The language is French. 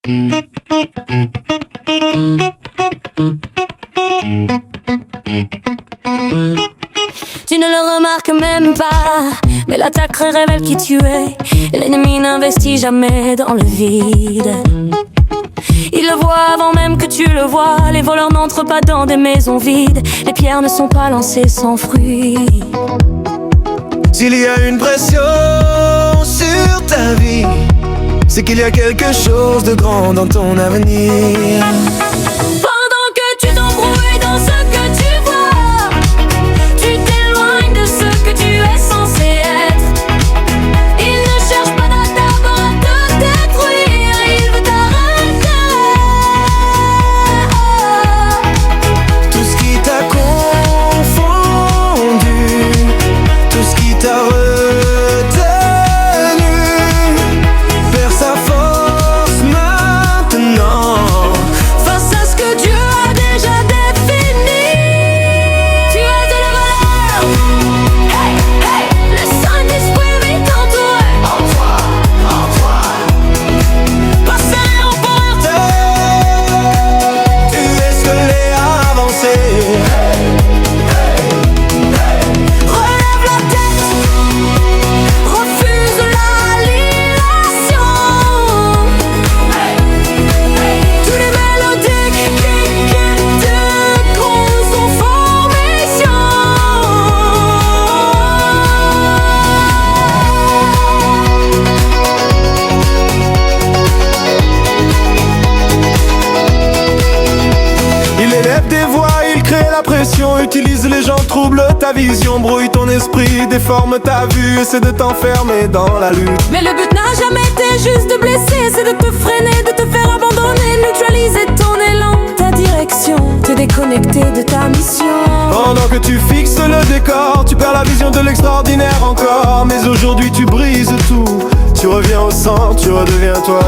Tu ne le remarques même pas, mais l'attaque révèle qui tu es. L'ennemi n'investit jamais dans le vide. Il le voit avant même que tu le vois. Les voleurs n'entrent pas dans des maisons vides. Les pierres ne sont pas lancées sans fruit. S'il y a une pression sur ta vie, c'est qu'il y a quelque chose de grand dans ton avenir. Pendant que tu t'embrouilles dans ce que tu vois, tu t'éloignes de ce que tu es censé être. Il ne cherche pas d'abord à te détruire, il veut t'arrêter. Tout ce qui t'a confondu, tout ce qui t'a retenu, perd sa force maintenant Face à ce que Dieu a déjà défini. Tu es de la valeur. Hey, hey, le Saint-Esprit vit en toi. Pas serré en porte. tu es scellé à avancer. Relève la tête. Refuse l'annihilation. Tous les mélodies qui te causent en formation. Il élève des voix, il crée la pression, utilise les gens, trouble ta vision, brouille ton esprit, déforme ta vue, essaie de t'enfermer dans la lutte. Mais le but n'a jamais été juste de blesser, c'est de te freiner, de te faire abandonner, neutraliser ton élan, ta direction, te déconnecter de ta mission. Pendant que tu fixes le décor, tu perds la vision de l'extraordinaire encore. Mais aujourd'hui tu brises tout, tu reviens au centre, tu redeviens toi.